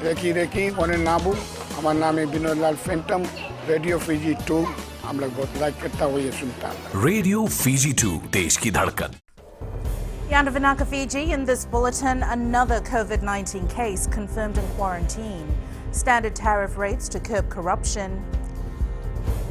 Recce one नाबू हमारा नाम है विनोद लाल फैंटम रेडियो फीजी 2 हम लोग बहुत लाइक करता हुआ ये सुनता है रेडियो फीजी 2 देश की धड़कन. Yandavanaka, Fiji. In this bulletin, another COVID-19 case confirmed in quarantine. Standard tariff rates to curb corruption.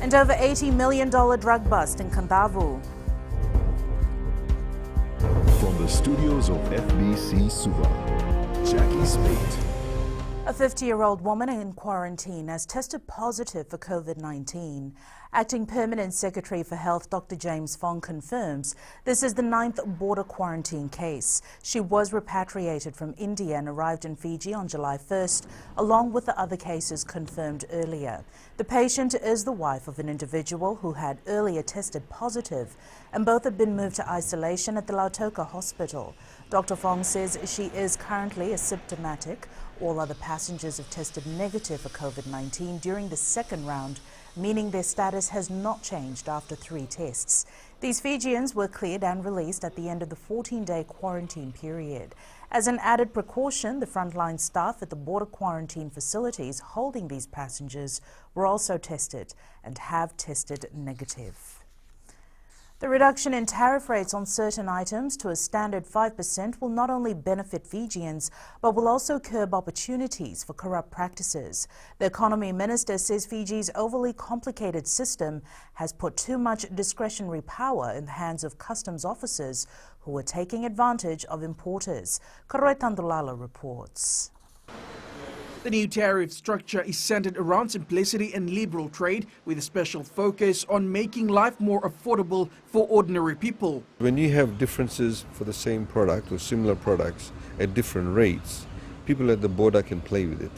And over $80 million drug bust in Kandavu. From the studios of FBC Suva, Jackie Spate. A 50-year-old woman in quarantine has tested positive for COVID-19. Acting Permanent Secretary for Health Dr. James Fong confirms this is the 9th border quarantine case. She was repatriated from India and arrived in Fiji on July 1st, along with the other cases confirmed earlier. The patient is the wife of an individual who had earlier tested positive, and both have been moved to isolation at the Lautoka Hospital. Dr. Fong says she is currently asymptomatic. All other passengers have tested negative for COVID-19 during the second round, meaning their status has not changed after 3 tests. These Fijians were cleared and released at the end of the 14-day quarantine period. As an added precaution, the frontline staff at the border quarantine facilities holding these passengers were also tested and have tested negative. The reduction in tariff rates on certain items to a standard 5% will not only benefit Fijians, but will also curb opportunities for corrupt practices. The Economy Minister says Fiji's overly complicated system has put too much discretionary power in the hands of customs officers who are taking advantage of importers. Karoe Tandulala reports. The new tariff structure is centered around simplicity and liberal trade, with a special focus on making life more affordable for ordinary people. When you have differences for the same product or similar products at different rates, people at the border can play with it.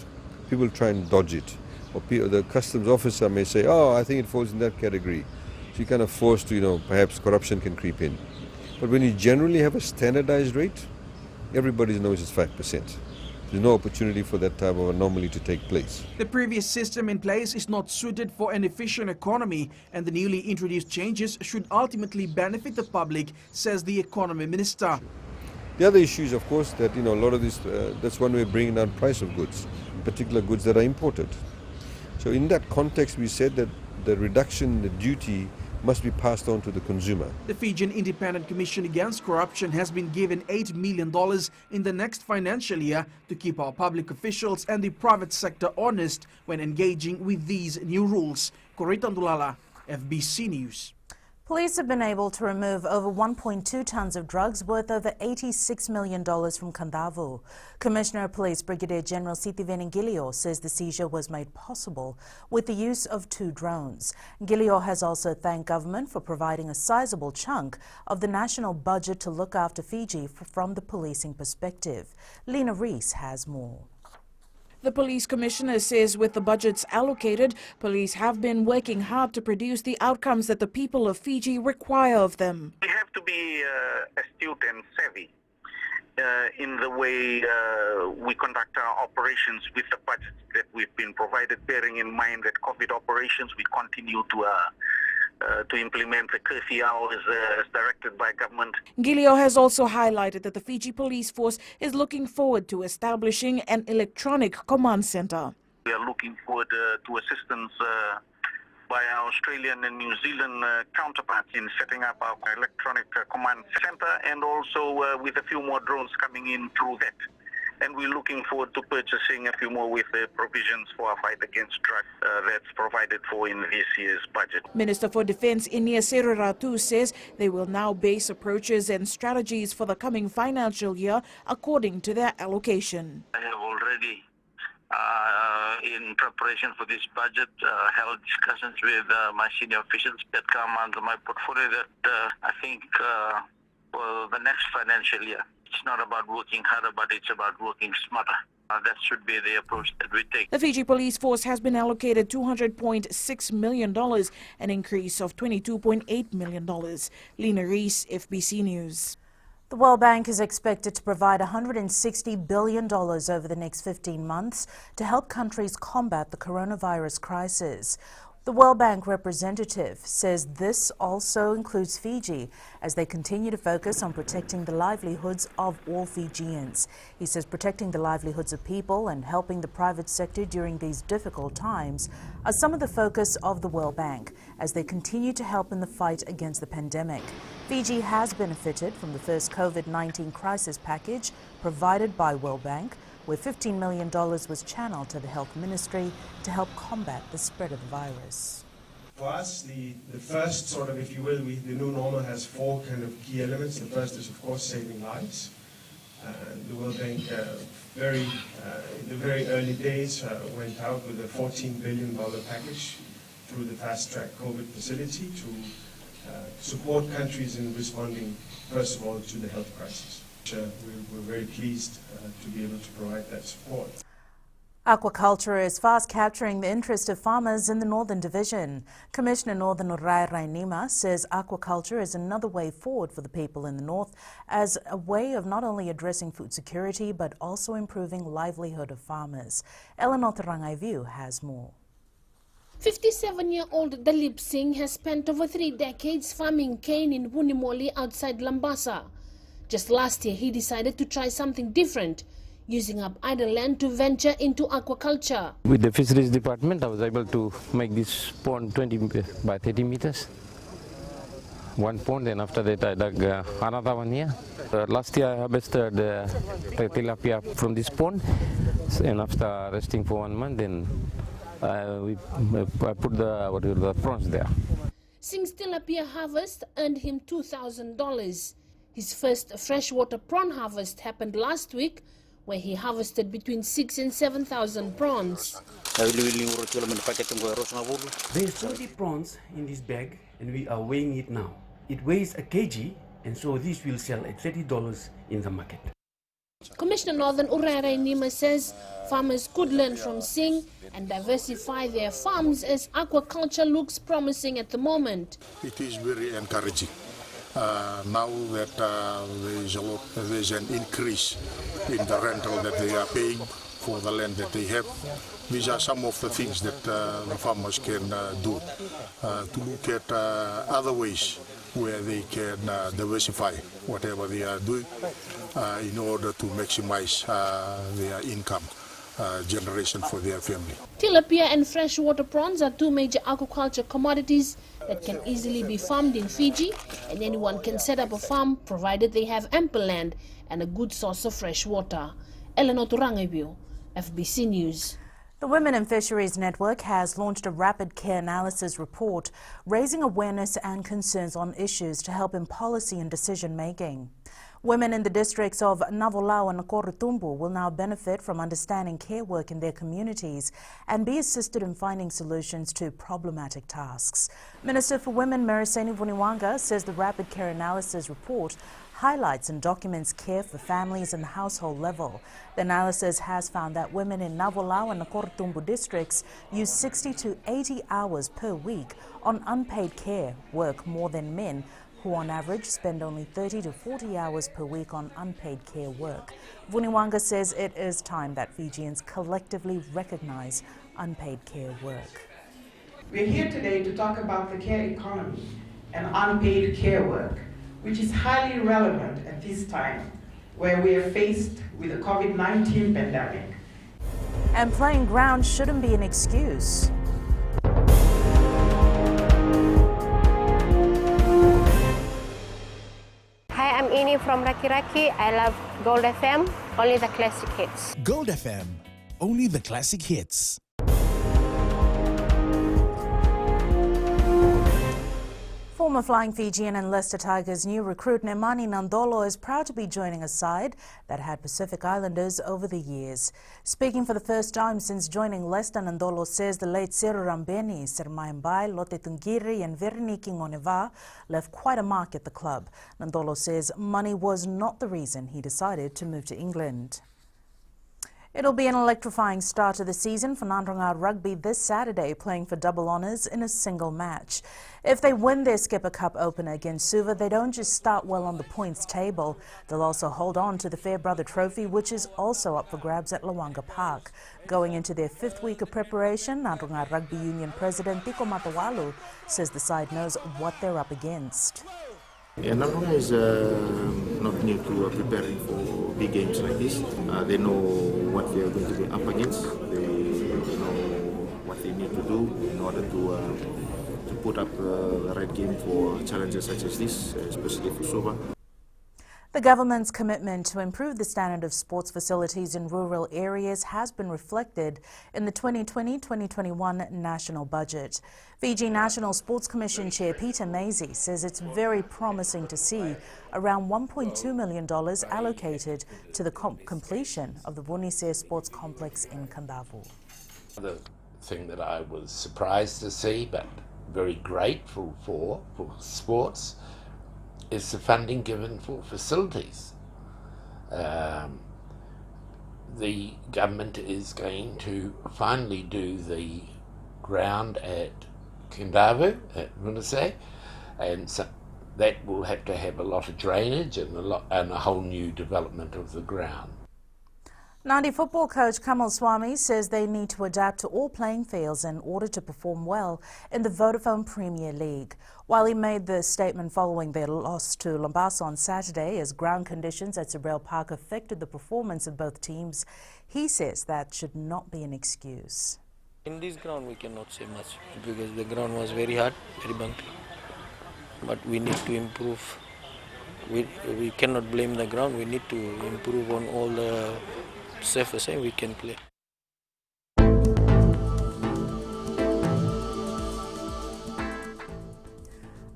People try and dodge it. Or the customs officer may say, oh, I think it falls in that category. So you're kind of forced to, perhaps corruption can creep in. But when you generally have a standardized rate, everybody knows it's 5%. There's no opportunity for that type of anomaly to take place. The previous system in place is not suited for an efficient economy, and the newly introduced changes should ultimately benefit the public, says the Economy Minister. The other issue is, of course, that a lot of this, that's one way of bringing down price of goods, in particular goods that are imported. So in that context, we said that the reduction in the duty must be passed on to the consumer. The Fijian Independent Commission Against Corruption has been given $8 million in the next financial year to keep our public officials and the private sector honest when engaging with these new rules. Karoe Tandulala, FBC News. Police have been able to remove over 1.2 tons of drugs worth over $86 million from Kandavu. Commissioner of Police Brigadier General Sitiveni Gilio says the seizure was made possible with the use of 2 drones. Gilio has also thanked government for providing a sizable chunk of the national budget to look after Fiji from the policing perspective. Lena Rees has more. The police commissioner says with the budgets allocated, police have been working hard to produce the outcomes that the people of Fiji require of them. We have to be astute and savvy in the way we conduct our operations with the budgets that we've been provided, bearing in mind that COVID operations, we continue to implement the curfew hours as directed by government. Gilio has also highlighted that the Fiji Police Force is looking forward to establishing an electronic command center. We are looking forward to assistance by our Australian and New Zealand counterparts in setting up our electronic command center, and also with a few more drones coming in through that. And we're looking forward to purchasing a few more with the provisions for our fight against drugs that's provided for in this year's budget. Minister for Defence Inia Seruratu says they will now base approaches and strategies for the coming financial year according to their allocation. I have already, in preparation for this budget, held discussions with my senior officials that come under my portfolio that I think for the next financial year, it's not about working harder, but it's about working smarter. That should be the approach that we take. The Fiji Police Force has been allocated $200.6 million, an increase of $22.8 million. Lena Rees, FBC News. The World Bank is expected to provide $160 billion over the next 15 months to help countries combat the coronavirus crisis. The World Bank representative says this also includes Fiji as they continue to focus on protecting the livelihoods of all Fijians. He says protecting the livelihoods of people and helping the private sector during these difficult times are some of the focus of the World Bank as they continue to help in the fight against the pandemic. Fiji has benefited from the first COVID-19 crisis package provided by World Bank, where $15 million was channeled to the Health Ministry to help combat the spread of the virus. For us, the first sort of, if you will, the new normal has four kind of key elements. The first is, of course, saving lives. The World Bank, in the very early days, went out with a $14 billion package through the fast-track COVID facility to support countries in responding, first of all, to the health crisis. We're very pleased to be able to provide that support. Aquaculture is fast capturing the interest of farmers in the Northern Division. Commissioner Northern Rewa Rugby says aquaculture is another way forward for the people in the North as a way of not only addressing food security but also improving livelihood of farmers. Eleanor Tarangaivu has more. 57-year-old Dalip Singh has spent over 3 decades farming cane in Wunimoli outside Lambasa. Just last year, he decided to try something different, using up idle land to venture into aquaculture. With the fisheries department, I was able to make this pond 20 by 30 meters. One pond, and after that I dug another one here. Last year I harvested the tilapia from this pond, and after resting for 1 month, then I put the prawns there. Singh's tilapia harvest earned him $2,000. His first freshwater prawn harvest happened last week, where he harvested between 6,000 and 7,000 prawns. There's 20 prawns in this bag, and we are weighing it now. It weighs a kg, and so this will sell at $30 in the market. Commissioner Northern Urere Nima says farmers could learn from Singh and diversify their farms as aquaculture looks promising at the moment. It is very encouraging. Now that there's an increase in the rental that they are paying for the land that they have, these are some of the things that the farmers can do to look at other ways where they can diversify whatever they are doing in order to maximize their income generation for their family. Tilapia and freshwater prawns are two major aquaculture commodities that can easily be farmed in Fiji, and anyone can set up a farm provided they have ample land and a good source of fresh water. Eleanor Turangaibu, FBC News. The Women in Fisheries Network has launched a rapid care analysis report, raising awareness and concerns on issues to help in policy and decision making. Women in the districts of Navolao and Korutumbu will now benefit from understanding care work in their communities and be assisted in finding solutions to problematic tasks. Minister for Women Meriseni Vuniwanga says the rapid care analysis report highlights and documents care for families and the household level. The analysis has found that women in Navolao and Korutumbu districts use 60 to 80 hours per week on unpaid care work more than men, who on average spend only 30 to 40 hours per week on unpaid care work. Vuniwanga says it is time that Fijians collectively recognize unpaid care work. We're here today to talk about the care economy and unpaid care work, which is highly relevant at this time where we are faced with the COVID-19 pandemic. And playing ground shouldn't be an excuse. Hi, I'm Ini from Raki Raki. I love Gold FM, only the classic hits. Gold FM, only the classic hits. Former Flying Fijian and Leicester Tigers new recruit Nemani Nandolo is proud to be joining a side that had Pacific Islanders over the years. Speaking for the first time since joining Leicester, Nandolo says the late Seru Rambeni, Sermaimbai, Lote Tungiri and Veroniki Ngoneva left quite a mark at the club. Nandolo says money was not the reason he decided to move to England. It'll be an electrifying start to the season for Rewa Rugby this Saturday, playing for double honours in a single match. If they win their Skipper Cup opener against Suva, they don't just start well on the points table. They'll also hold on to the Fairbrother Trophy, which is also up for grabs at Lawanga Park. Going into their 5th week of preparation, Rewa Rugby Union President Tiko Matawalu says the side knows what they're up against. Yeah, Rewa is not new to preparing for big games like this. They know what they are going to be up against. They know what they need to do in order to put up the right game for challenges such as this, especially for Suva. The government's commitment to improve the standard of sports facilities in rural areas has been reflected in the 2020-2021 national budget. Fiji National Sports Commission Chair Peter Maisie says it's very promising to see around $1.2 million allocated to the completion of the Vunisea Sports Complex in Kandavu. The thing that I was surprised to see, but very grateful for sports, is the funding given for facilities. The government is going to finally do the ground at Kandavu, at Vunisea, and so that will have to have a lot of drainage and a whole new development of the ground. Nandi football coach Kamal Swami says they need to adapt to all playing fields in order to perform well in the Vodafone Premier League. While he made the statement following their loss to Lombasa on Saturday as ground conditions at Sorrel Park affected the performance of both teams, he says that should not be an excuse. In this ground we cannot say much because the ground was very hard, very bumpy. But we need to improve. We cannot blame the ground, we need to improve on all the surface and we can play.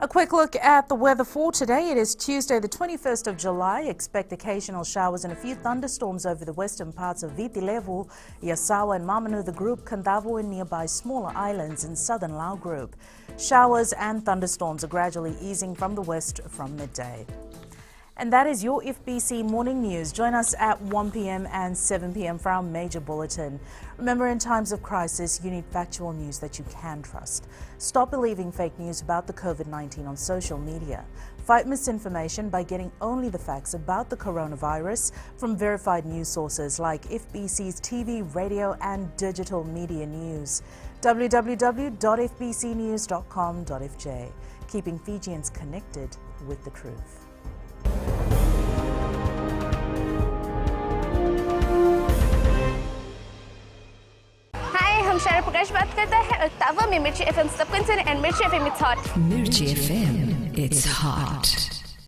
A quick look at the weather for today. It is Tuesday, the 21st of July. Expect occasional showers and a few thunderstorms over the western parts of Viti Levu, Yasawa and Mamanu, the group, Kandavu and nearby smaller islands in southern Lao group. Showers and thunderstorms are gradually easing from the west from midday. And that is your FBC Morning News. Join us at 1 p.m. and 7 p.m. for our major bulletin. Remember, in times of crisis, you need factual news that you can trust. Stop believing fake news about the COVID-19 on social media. Fight misinformation by getting only the facts about the coronavirus from verified news sources like FBC's TV, radio and digital media news. www.fbcnews.com.fj. Keeping Fijians connected with the truth. हम शायरा प्रकाश बात करता है और तावा में मिर्ची FM सब concern and मिर्ची FM it's hot Mirchi FM, it's hot.